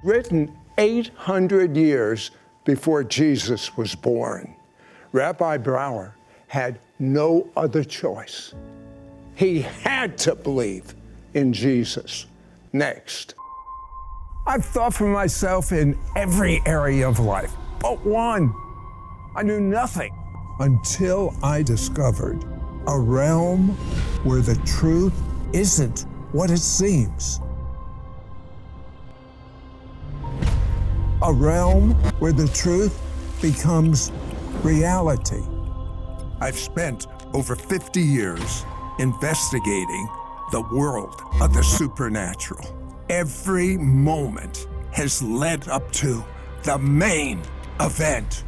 written 800 years before Jesus was born. Rabbi Brawer had no other choice. He had to believe in Jesus. Next. I've thought for myself in every area of life, but one. I knew nothing until I discovered a realm where the truth isn't what it seems. A realm where the truth becomes reality. I've spent over 50 years investigating the world of the supernatural. Every moment has led up to the main event.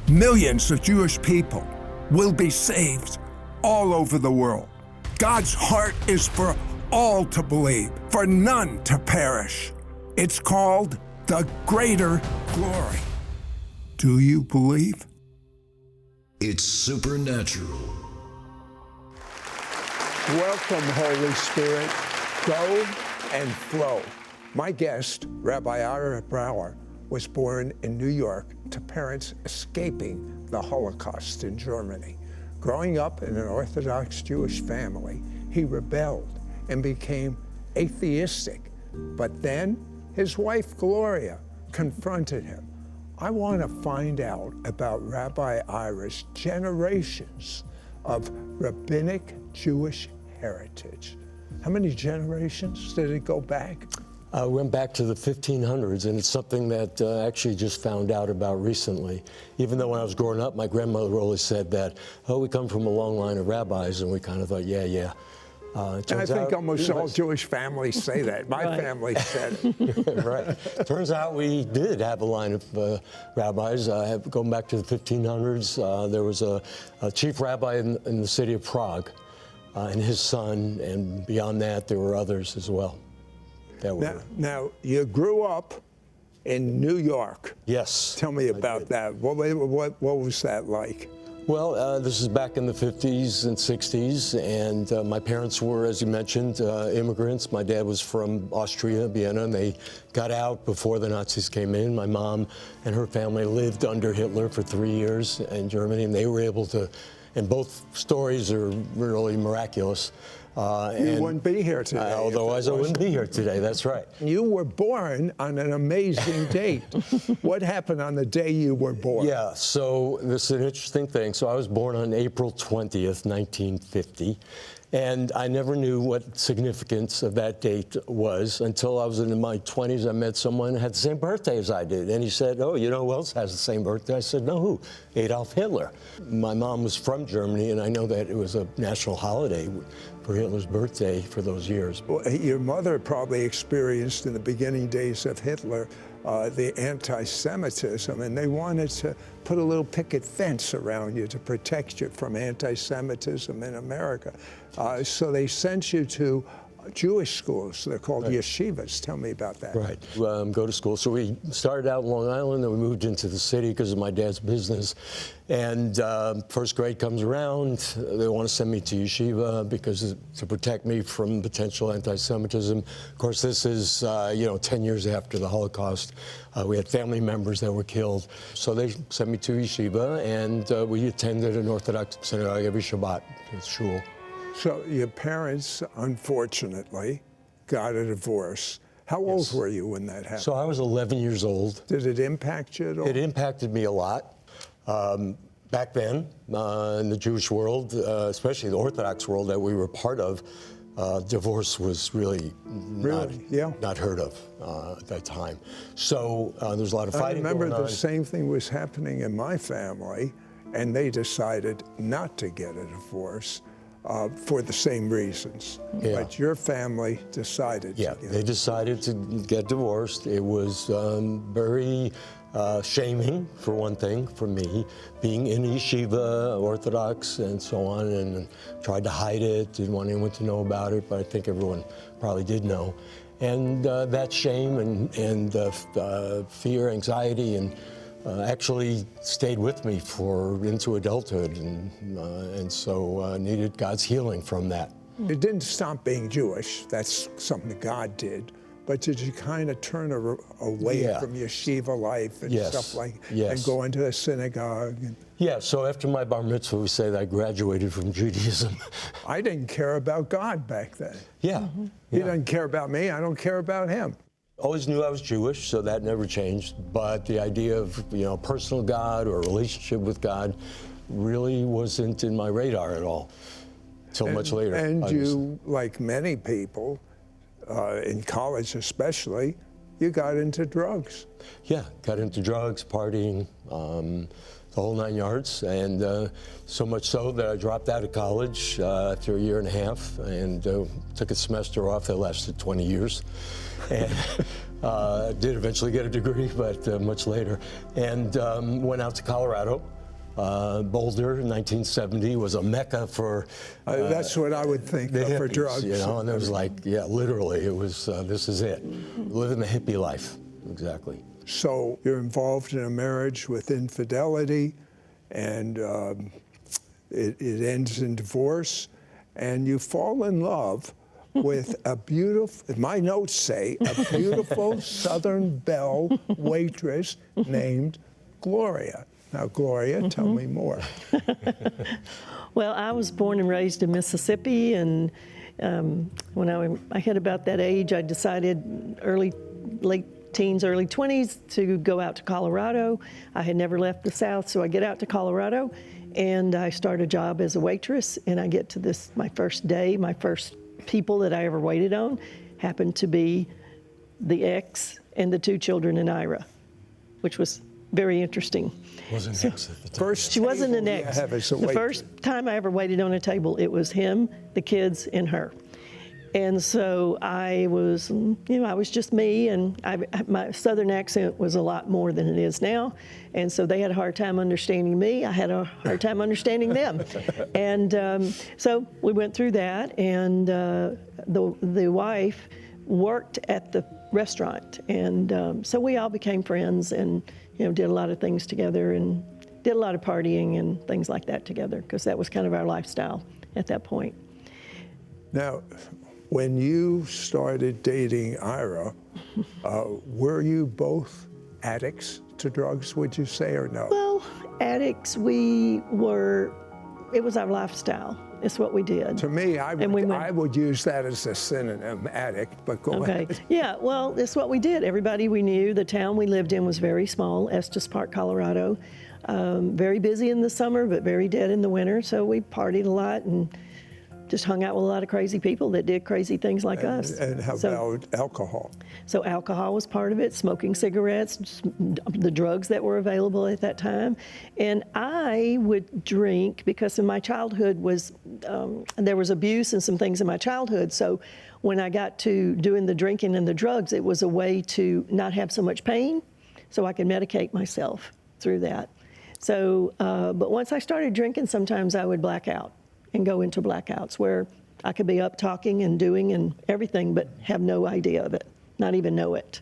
Millions of Jewish people will be saved all over the world. God's heart is for all to believe, for none to perish. It's called the greater glory. Do you believe? It's supernatural. Welcome, Holy Spirit. Go and flow. My guest, Rabbi Ira Brawer, was born in New York to parents escaping the Holocaust in Germany. Growing up in an Orthodox Jewish family, he rebelled and became atheistic. But then his wife, Gloria, confronted him. I want to find out about Rabbi Ira's generations of rabbinic Jewish heritage. How many generations did it go back? We went back to the 1500s, and it's something that I actually just found out about recently. Even though when I was growing up, my grandmother always said that, oh, we come from a long line of rabbis, and we kind of thought, yeah. And I think almost all Jewish families say that. My family said it. Right. Turns out we did have a line of rabbis. Going back to the 1500s, there was a chief rabbi in the city of Prague, and his son, and beyond that, there were others as well. Now, you grew up in New York. Yes. Tell me about that. What was that like? Well, this is back in the 50s and 60s, and my parents were, as you mentioned, immigrants. My dad was from Austria, Vienna, and they got out before the Nazis came in. My mom and her family lived under Hitler for 3 years in Germany, and they were able to, and both stories are really miraculous. You wouldn't be here today. Otherwise, I wouldn't be here today. That's right. You were born on an amazing date. What happened on the day you were born? Yeah, so this is an interesting thing. So I was born on April 20th, 1950. And I never knew what significance of that date was until I was in my 20s. I met someone who had the same birthday as I did. And he said, oh, you know who else has the same birthday? I said, no, who? Adolf Hitler. My mom was from Germany, and I know that it was a national holiday for Hitler's birthday for those years. Well, your mother probably experienced in the beginning days of Hitler the anti-Semitism, and they wanted to put a little picket fence around you to protect you from anti-Semitism in America. So they sent you to Jewish schools. They're called yeshivas. Tell me about that. Right. Go to school. So we started out in Long Island, then we moved into the city because of my dad's business. And first grade comes around, they want to send me to yeshiva because to protect me from potential anti-Semitism. Of course, this is 10 years after the Holocaust. We had family members that were killed. So they sent me to yeshiva, and we attended an Orthodox synagogue every Shabbat, shul. So your parents, unfortunately, got a divorce. How old were you when that happened? So I was 11 years old. Did it impact you at all? It impacted me a lot. Back then, in the Jewish world, especially the Orthodox world that we were part of, divorce was really not heard of at that time. So there's a lot of fighting going on. I remember the same thing was happening in my family, and they decided not to get a divorce. For the same reasons. Yeah. But your family decided to. They decided to get divorced. It was very shaming, for one thing, for me, being in yeshiva, Orthodox, and so on, and tried to hide it, didn't want anyone to know about it, but I think everyone probably did know. And that shame and fear, anxiety, and actually stayed with me into adulthood, and so needed God's healing from that. It didn't stop being Jewish. That's something God did. but did you kind of turn away Yeah. from yeshiva life and Yes. stuff like, Yes. and go into a synagogue? And Yeah, so after my bar mitzvah, we say that I graduated from Judaism. I didn't care about God back then. Yeah. He yeah. doesn't care about me. I don't care about him. Always knew I was Jewish, so that never changed. But the idea of, personal God or a relationship with God really wasn't in my radar at all till much later. And you, like many people, in college especially, you got into drugs. Yeah, got into drugs, partying, the whole 9 yards, and so much so that I dropped out of college after a year and a half and took a semester off that lasted 20 years. And did eventually get a degree, but much later. And went out to Colorado. Boulder in 1970 was a mecca for... That's what I would think the of for hippies, drugs. And it was like, yeah, literally, it was, this is it. Living the hippie life, exactly. So you're involved in a marriage with infidelity, and it ends in divorce, and you fall in love with a beautiful, my notes say, a beautiful Southern Belle waitress named Gloria. Now, Gloria, tell me more. Well, I was born and raised in Mississippi, and when I hit about that age, I decided late teens, early 20s to go out to Colorado. I had never left the South, so I get out to Colorado, and I start a job as a waitress, and I get to my first day, my first people that I ever waited on happened to be the ex and the 2 children in Ira, which was very interesting. Wasn't ex at the time. First She wasn't an table you ex. have as a The waitress. first time I ever waited on a table, it was him, the kids, and her. And so I was, I was just me, and my Southern accent was a lot more than it is now. And so they had a hard time understanding me. I had a hard time understanding them. And so we went through that, and the wife worked at the restaurant. And so we all became friends and, did a lot of things together and did a lot of partying and things like that together, because that was kind of our lifestyle at that point. Now, when you started dating Ira, were you both addicts to drugs, would you say, or no? Well, addicts, it was our lifestyle. It's what we did. To me, I And we went- I would use that as a synonym, addict, but go Okay. ahead. Yeah, well, it's what we did. Everybody we knew, the town we lived in was very small, Estes Park, Colorado. Very busy in the summer, but very dead in the winter. So we partied a lot and just hung out with a lot of crazy people that did crazy things like us. And how So- about alcohol? So alcohol was part of it, smoking cigarettes, the drugs that were available at that time. And I would drink because in my childhood there was abuse and some things in my childhood. So when I got to doing the drinking and the drugs, it was a way to not have so much pain so I could medicate myself through that. So, but once I started drinking, sometimes I would black out and go into blackouts where I could be up talking and doing and everything, but have no idea of it, not even know it.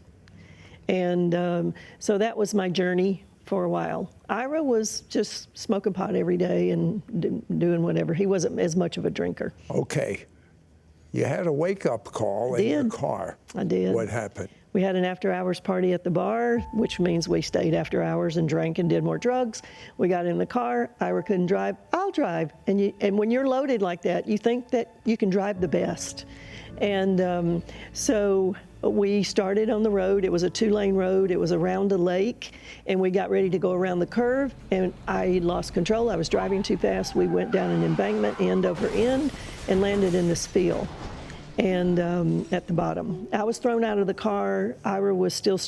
And so that was my journey for a while. Ira was just smoking pot every day and doing whatever. He wasn't as much of a drinker. Okay. You had a wake-up call in your Did. car. I did. What happened? We had an after-hours party at the bar, which means we stayed after hours and drank and did more drugs. We got in the car. Ira couldn't drive. I'll drive. And when you're loaded like that, you think that you can drive the best. And so we started on the road. It was a 2-lane road. It was around a lake. And we got ready to go around the curve. And I lost control. I was driving too fast. We went down an embankment, end over end, and landed in this field. And at the bottom, I was thrown out of the car. Ira was still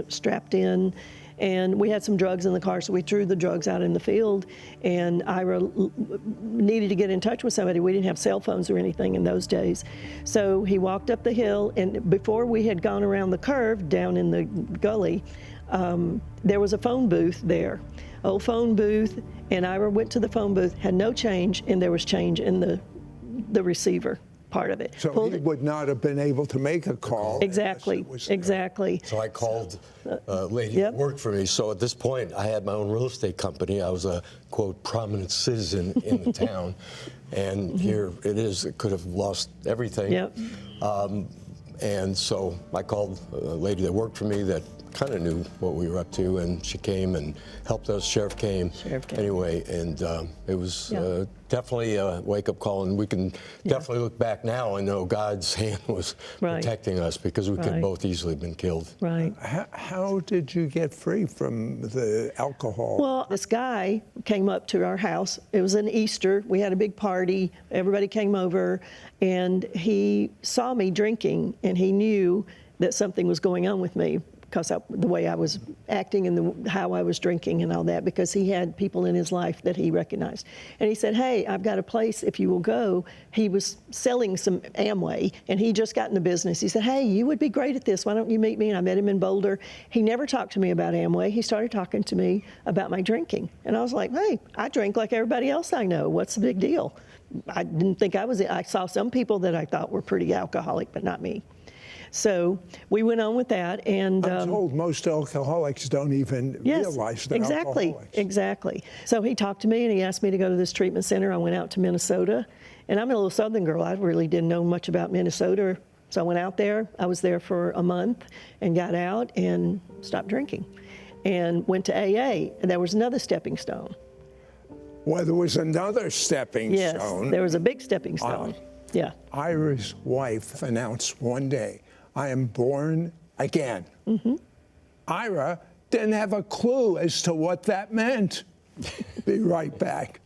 strapped in, and we had some drugs in the car, so we threw the drugs out in the field. And Ira needed to get in touch with somebody. We didn't have cell phones or anything in those days, so he walked up the hill. And before we had gone around the curve down in the gully, there was a phone booth there, old phone booth. And Ira went to the phone booth, had no change, and there was change in the receiver part of it. So he would not have been able to make a call. Exactly, unless it was there. exactly. So I called a lady Yep. that worked for me. So at this point, I had my own real estate company. I was a, quote, prominent citizen in the town. And here it is. It could have lost everything. Yep. And so I called a lady that worked for me that kind of knew what we were up to, and she came and helped us. Sheriff came. Anyway, and it was definitely a wake-up call, and we can definitely look back now and know God's hand was protecting us, because we could both easily have been killed. Right. How did you get free from the alcohol? Well, this guy came up to our house. It was an Easter. We had a big party. Everybody came over, and he saw me drinking, and he knew that something was going on with me, because the way I was acting and how I was drinking and all that, because he had people in his life that he recognized. And he said, hey, I've got a place if you will go. He was selling some Amway, and he just got in the business. He said, hey, you would be great at this. Why don't you meet me? And I met him in Boulder. He never talked to me about Amway. He started talking to me about my drinking. And I was like, hey, I drink like everybody else I know. What's the big deal? I didn't think I saw some people that I thought were pretty alcoholic, but not me. So we went on with that, and I'm told most alcoholics don't even realize they're alcoholics. Exactly. So he talked to me, and he asked me to go to this treatment center. I went out to Minnesota, and I'm a little Southern girl. I really didn't know much about Minnesota, so I went out there. I was there for a month and got out and stopped drinking, and went to AA, and there was another stepping stone. Well, there was another stepping stone. Yes, there was a big stepping stone. Ira's wife announced one day, I am born again. Ira didn't have a clue as to what that meant. Be right back.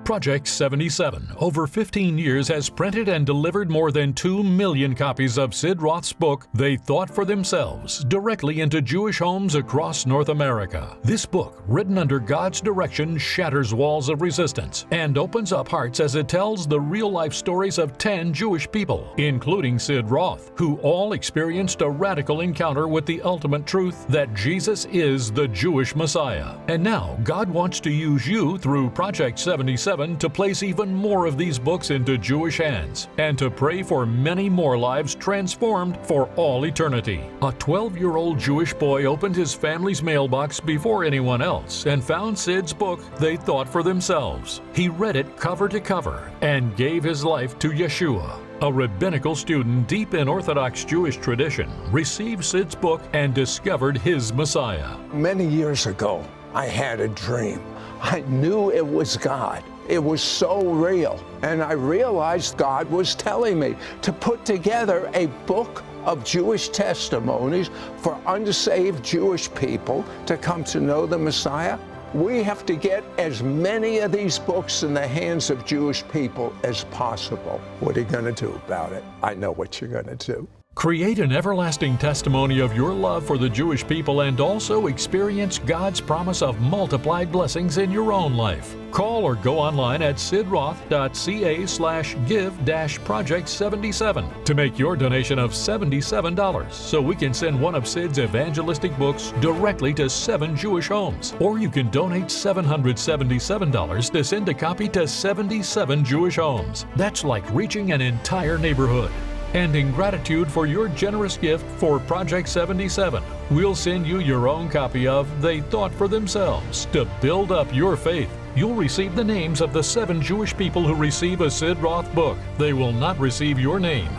Project 77, over 15 years, has printed and delivered more than 2 million copies of Sid Roth's book, They Thought for Themselves, directly into Jewish homes across North America. This book, written under God's direction, shatters walls of resistance and opens up hearts as it tells the real-life stories of 10 Jewish people, including Sid Roth, who all experienced a radical encounter with the ultimate truth that Jesus is the Jewish Messiah. And now, God wants to use you through Project 77 to place even more of these books into Jewish hands and to pray for many more lives transformed for all eternity. A 12-year-old Jewish boy opened his family's mailbox before anyone else and found Sid's book, They Thought for Themselves. He read it cover to cover and gave his life to Yeshua. A rabbinical student deep in Orthodox Jewish tradition received Sid's book and discovered his Messiah. Many years ago, I had a dream. I knew it was God. It was so real. And I realized God was telling me to put together a book of Jewish testimonies for unsaved Jewish people to come to know the Messiah. We have to get as many of these books in the hands of Jewish people as possible. What are you going to do about it? I know what you're going to do. Create an everlasting testimony of your love for the Jewish people and also experience God's promise of multiplied blessings in your own life. Call or go online at sidroth.ca/give-project77 to make your donation of $77 so we can send one of Sid's evangelistic books directly to 7 Jewish homes. Or you can donate $777 to send a copy to 77 Jewish homes. That's like reaching an entire neighborhood. And in gratitude for your generous gift for Project 77, we'll send you your own copy of They Thought for Themselves to build up your faith. You'll receive the names of the 7 Jewish people who receive a Sid Roth book. They will not receive your name.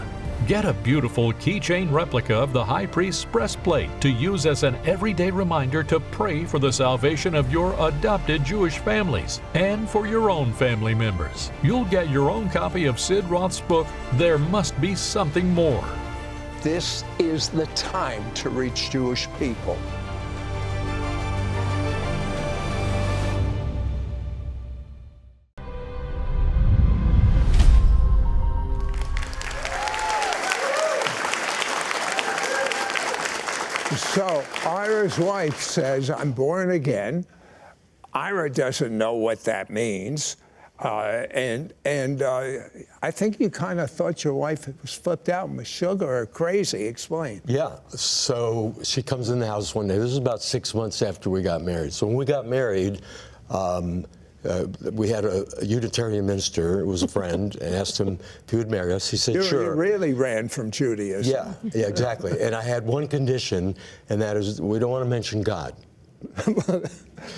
Get a beautiful keychain replica of the High Priest's breastplate to use as an everyday reminder to pray for the salvation of your adopted Jewish families and for your own family members. You'll get your own copy of Sid Roth's book, There Must Be Something More. This is the time to reach Jewish people. So Ira's wife says, I'm born again. Ira doesn't know what that means. And I think you kind of thought your wife was flipped out with sugar or crazy. Explain. Yeah, so she comes in the house one day. This is about 6 months after we got married. So when we got married, we had a Unitarian minister, who was a friend, and asked him if he would marry us. He said, sure. You really ran from Judaism. Yeah, exactly. And I had one condition, and that is we don't want to mention God.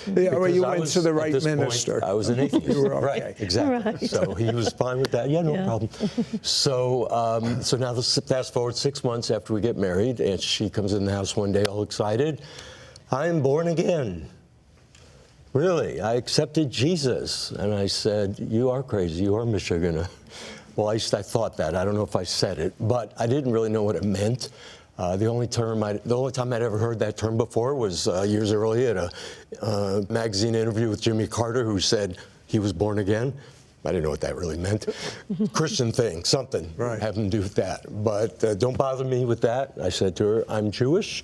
Yeah, well, you Because I went was, to the at right this point, minister. I was an atheist. You were okay. Right, exactly. Right. So he was fine with that. Yeah, no Yeah. problem. So, so now let's fast forward 6 months after we get married, and she comes in the house one day all excited. I'm born again. Really, I accepted Jesus. And I said, you are crazy. You are Michigan. Well, I thought that. I don't know if I said it, but I didn't really know what it meant. The only time I'd ever heard that term before was years earlier at a magazine interview with Jimmy Carter, who said he was born again. I didn't know what that really meant. Christian thing, something having to do with that. But don't bother me with that. I said to her, I'm Jewish,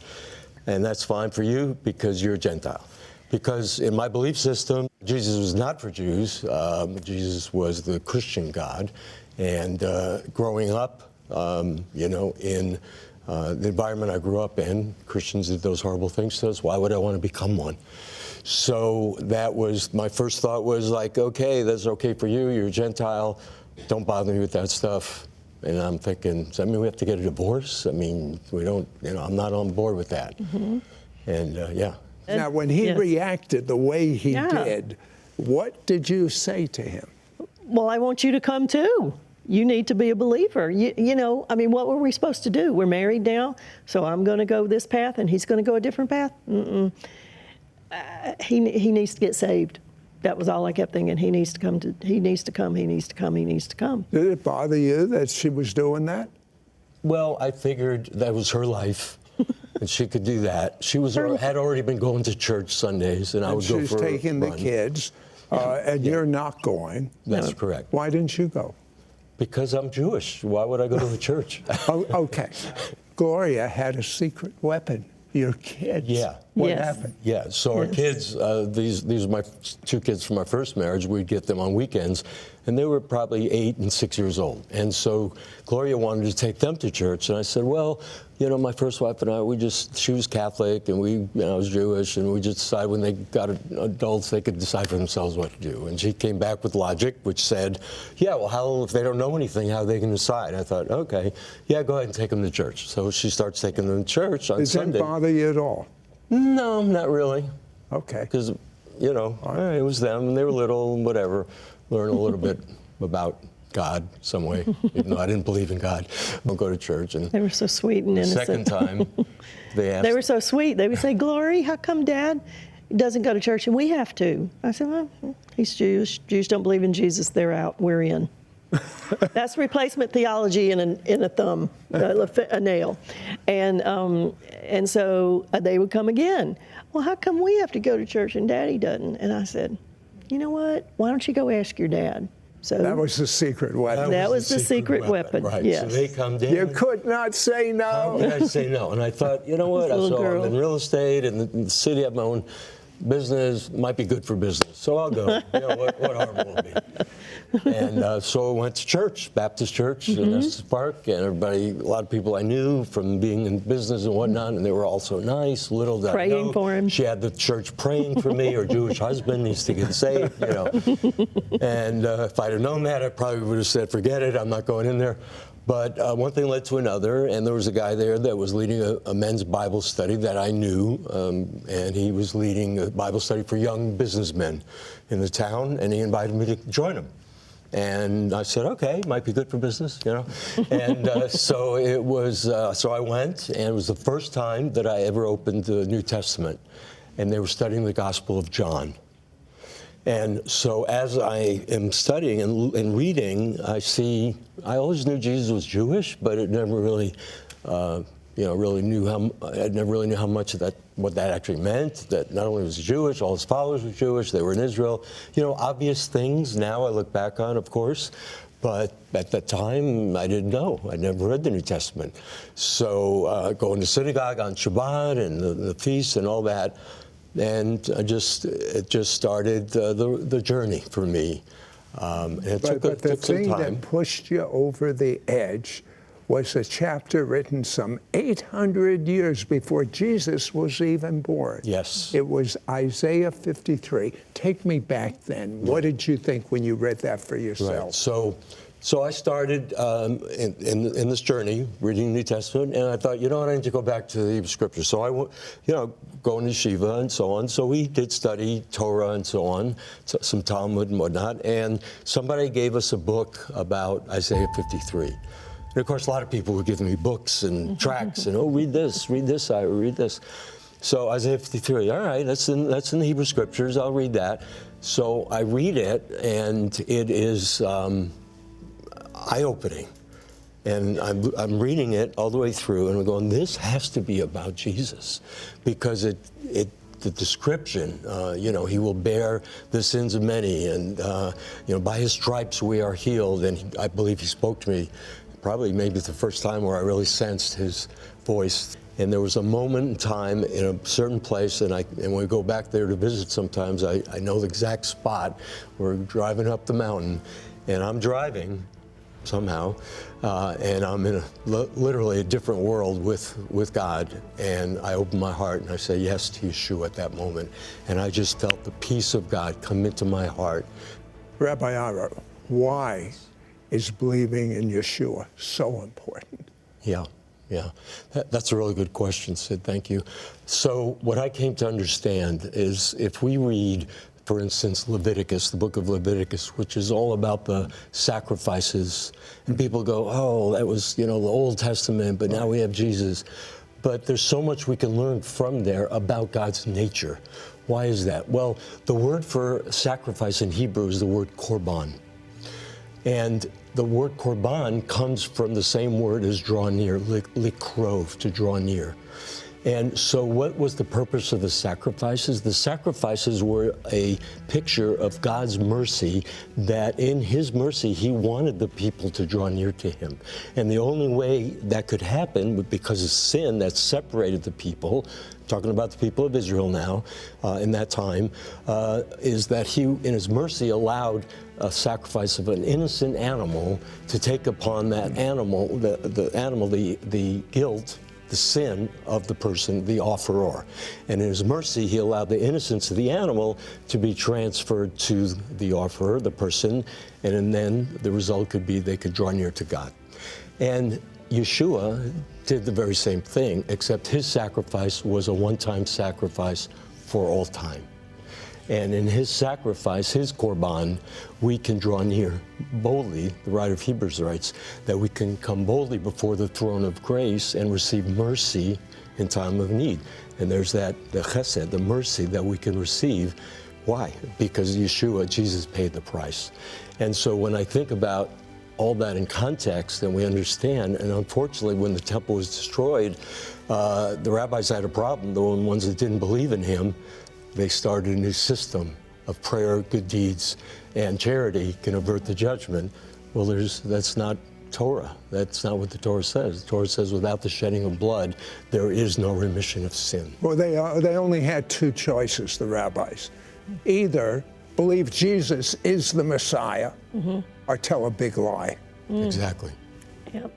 and that's fine for you because you're a Gentile. Because in my belief system, Jesus was not for Jews. Jesus was the Christian God. And growing up, you know, in the environment I grew up in, Christians did those horrible things to us. Why would I want to become one? So that was, my first thought was like, okay, that's okay for you. You're a Gentile. Don't bother me with that stuff. And I'm thinking, does that mean we have to get a divorce? I mean, we don't, you know, I'm not on board with that. Mm-hmm. And yeah. Now, when he reacted the way he did, what did you say to him? Well, I want you to come too. You need to be a believer. You know, I mean, what were we supposed to do? We're married now, so I'm going to go this path and he's going to go a different path? He needs to get saved. That was all I kept thinking. He needs to come. He needs to come. Did it bother you that she was doing that? Well, I figured that was her life. And she could do that. She had already been going to church Sundays, and I would go for a run. She's taking the kids, and you're not going. That's correct. Why didn't you go? Because I'm Jewish. Why would I go to a church? Oh, okay. Gloria had a secret weapon. Your kids. Yeah. What happened? Yeah. So our kids, these are my two kids from my first marriage. We'd get them on weekends, and they were probably 8 and 6 years old. And so Gloria wanted to take them to church, and I said, well, you know, my first wife and I, she was Catholic, and I was Jewish, and we just decided when they got adults, they could decide for themselves what to do. And she came back with logic, which said, yeah, well, if they don't know anything, how are they going to decide? I thought, okay, yeah, go ahead and take them to church. So she starts taking them to church on Sunday. Does that bother you at all? No, not really. Okay. Because, you know, it was them, and they were little, and whatever. Learn a little bit about God some way, even though I didn't believe in God. I'll go to church. And they were so sweet and innocent. The second time, they asked. They were so sweet. They would say, Glory, how come Dad doesn't go to church and we have to? I said, well, he's Jewish. Jews don't believe in Jesus. They're out. We're in. That's replacement theology in a thumb, a nail. And so they would come again. Well, how come we have to go to church and Daddy doesn't? And I said, you know what? Why don't you go ask your dad? So that was the secret weapon. That was the secret weapon. Right. Yes. So they come down. You could not say no. How could I say no? And I thought, you know what? I'm in real estate, and the city, I have my own business. Might be good for business. So I'll go. You know, what harm will it be? And so I went to church, Baptist church in Estes Park, and a lot of people I knew from being in business and whatnot, and they were all so nice. Little did I know, praying for him. She had the church praying for me. Her Jewish husband needs to get saved, you know. And if I'd have known that, I probably would have said, forget it, I'm not going in there. But one thing led to another, and there was a guy there that was leading a men's Bible study that I knew, and he was leading a Bible study for young businessmen in the town, and he invited me to join him. And I said, okay, might be good for business, you know. And so it was. So I went, and it was the first time that I ever opened the New Testament, and they were studying the Gospel of John. And so as I am studying and reading, I always knew Jesus was Jewish, but it never really, I never really knew how much of that, what that actually meant, that not only was he Jewish, all his followers were Jewish, they were in Israel. You know, obvious things now I look back on, of course, but at that time I didn't know. I'd never read the New Testament. So going to synagogue on Shabbat and the feasts and all that, and it just started the journey for me. And it took the some thing time. that pushed you over the edge was a chapter written some 800 years before Jesus was even born. Yes. It was Isaiah 53. Take me back then. What did you think when you read that for yourself? Right. So So I started in this journey, reading the New Testament, and I thought, you know what, I need to go back to the Hebrew Scriptures. So I went, going to yeshiva and so on. So we did study Torah and so on, some Talmud and whatnot. And somebody gave us a book about Isaiah 53. And of course, a lot of people were giving me books and tracts, and read this, Ira, read this. So Isaiah 53, all right, that's in the Hebrew Scriptures. I'll read that. So I read it, and it is eye-opening. And I'm reading it all the way through, and I'm going, this has to be about Jesus, because the description, he will bear the sins of many, and by his stripes we are healed. And I believe he spoke to me, probably maybe the first time where I really sensed his voice. And there was a moment in time in a certain place, and when we go back there to visit sometimes, I know the exact spot. We're driving up the mountain, and I'm driving somehow, and I'm in literally a different world with God, and I open my heart and I say yes to Yeshua at that moment, and I just felt the peace of God come into my heart. Rabbi Ira, why is believing in Yeshua so important? Yeah. That's a really good question, Sid. Thank you. So what I came to understand is if we read, for instance, Leviticus, the book of Leviticus, which is all about the sacrifices, and people go, oh, that was, the Old Testament, but now we have Jesus. But there's so much we can learn from there about God's nature. Why is that? Well, the word for sacrifice in Hebrew is the word korban. And the word korban comes from the same word as draw near, likrov, to draw near. And so what was the purpose of the sacrifices? The sacrifices were a picture of God's mercy, that in his mercy, he wanted the people to draw near to him. And the only way that could happen, because of sin that separated the people, talking about the people of Israel now, in that time, is that he, in his mercy, allowed a sacrifice of an innocent animal to take upon that animal, the guilt, the sin of the person, the offerer. And in his mercy, he allowed the innocence of the animal to be transferred to the offerer, the person, and then the result could be they could draw near to God. And Yeshua did the very same thing, except his sacrifice was a one-time sacrifice for all time. And in his sacrifice, his korban, we can draw near boldly, the writer of Hebrews writes, that we can come boldly before the throne of grace and receive mercy in time of need. And there's the chesed, the mercy that we can receive. Why? Because Yeshua, Jesus, paid the price. And so when I think about all that in context, and we understand, and unfortunately when the temple was destroyed, the rabbis had a problem. The ones that didn't believe in him, they started a new system of prayer, good deeds, and charity can avert the judgment. Well, that's not Torah. That's not what the Torah says. The Torah says without the shedding of blood, there is no remission of sin. Well, they only had two choices, the rabbis. Either believe Jesus is the Messiah, or tell a big lie. Exactly. Yep.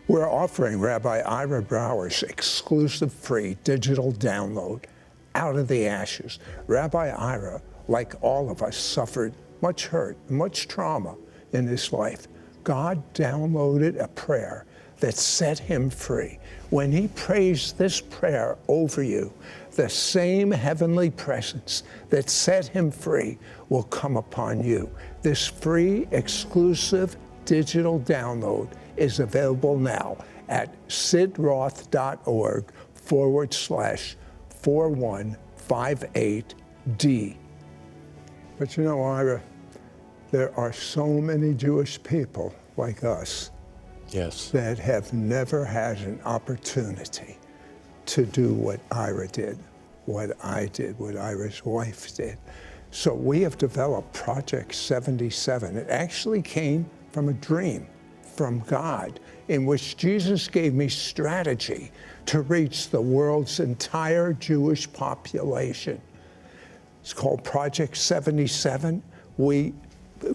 We're offering Rabbi Ira Brawer's exclusive free digital download, Out of the Ashes. Rabbi Ira, like all of us, suffered much hurt, much trauma in his life. God downloaded a prayer that set him free. When he prays this prayer over you, the same heavenly presence that set him free will come upon you. This free, exclusive digital download is available now at sidroth.org/4158D. But you know, Ira, there are so many Jewish people like us, yes, that have never had an opportunity to do what Ira did, what I did, what Ira's wife did. So we have developed Project 77. It actually came from a dream from God, in which Jesus gave me strategy to reach the world's entire Jewish population. It's called Project 77.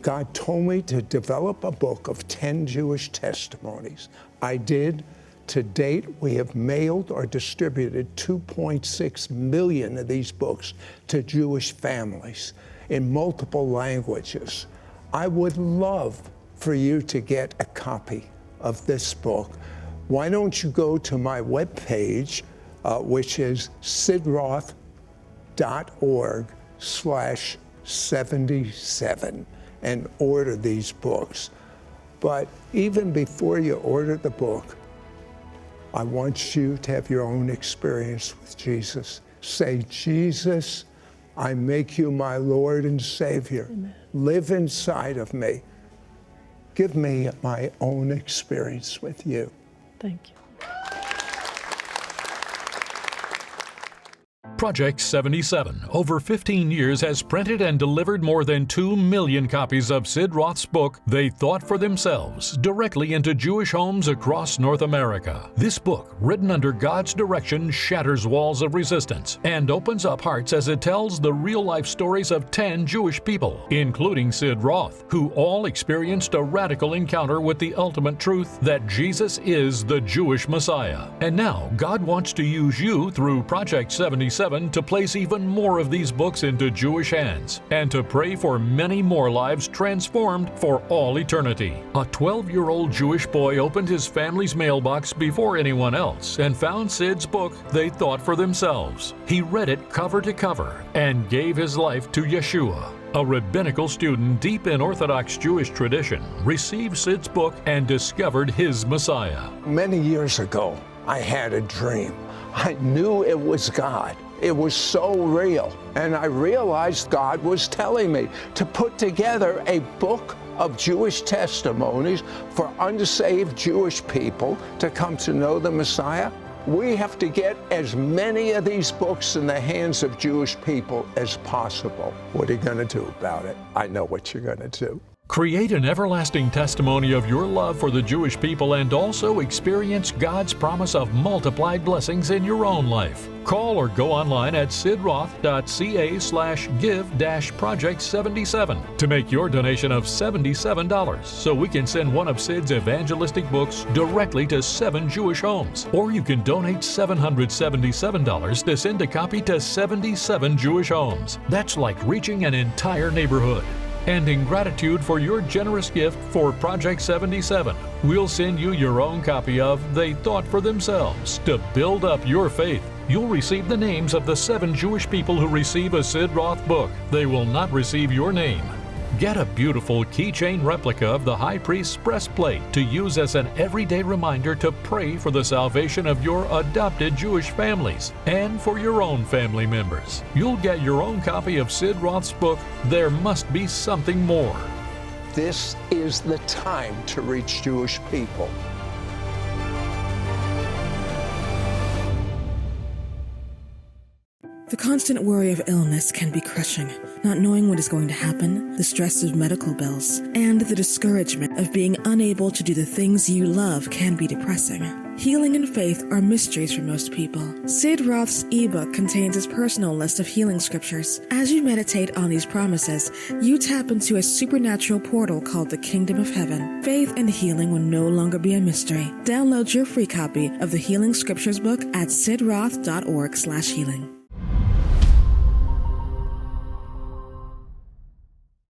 God told me to develop a book of 10 Jewish testimonies. I did. To date, we have mailed or distributed 2.6 million of these books to Jewish families in multiple languages. I would love for you to get a copy of this book. Why don't you go to my webpage, which is sidroth.org/77 and order these books. But even before you order the book, I want you to have your own experience with Jesus. Say, Jesus, I make you my Lord and Savior. Amen. Live inside of me. Give me my own experience with you. Thank you. Project 77, over 15 years, has printed and delivered more than 2 million copies of Sid Roth's book, They Thought for Themselves, directly into Jewish homes across North America. This book, written under God's direction, shatters walls of resistance and opens up hearts as it tells the real-life stories of 10 Jewish people, including Sid Roth, who all experienced a radical encounter with the ultimate truth that Jesus is the Jewish Messiah. And now, God wants to use you through Project 77 to place even more of these books into Jewish hands and to pray for many more lives transformed for all eternity. A 12-year-old Jewish boy opened his family's mailbox before anyone else and found Sid's book, They Thought for Themselves. He read it cover to cover and gave his life to Yeshua. A rabbinical student deep in Orthodox Jewish tradition received Sid's book and discovered his Messiah. Many years ago, I had a dream. I knew it was God. It was so real. And I realized God was telling me to put together a book of Jewish testimonies for unsaved Jewish people to come to know the Messiah. We have to get as many of these books in the hands of Jewish people as possible. What are you going to do about it? I know what you're going to do. Create an everlasting testimony of your love for the Jewish people and also experience God's promise of multiplied blessings in your own life. Call or go online at sidroth.ca/give-project77 to make your donation of $77 so we can send one of Sid's evangelistic books directly to 7 Jewish homes. Or you can donate $777 to send a copy to 77 Jewish homes. That's like reaching an entire neighborhood. And in gratitude for your generous gift for Project 77, we'll send you your own copy of They Thought for Themselves to build up your faith. You'll receive the names of the 7 Jewish people who receive a Sid Roth book. They will not receive your name. Get a beautiful keychain replica of the High Priest's breastplate to use as an everyday reminder to pray for the salvation of your adopted Jewish families and for your own family members. You'll get your own copy of Sid Roth's book, There Must Be Something More. This is the time to reach Jewish people. The constant worry of illness can be crushing. Not knowing what is going to happen, the stress of medical bills, and the discouragement of being unable to do the things you love can be depressing. Healing and faith are mysteries for most people. Sid Roth's ebook contains his personal list of healing scriptures. As you meditate on these promises, you tap into a supernatural portal called the Kingdom of Heaven. Faith and healing will no longer be a mystery. Download your free copy of the Healing Scriptures book at sidroth.org/healing.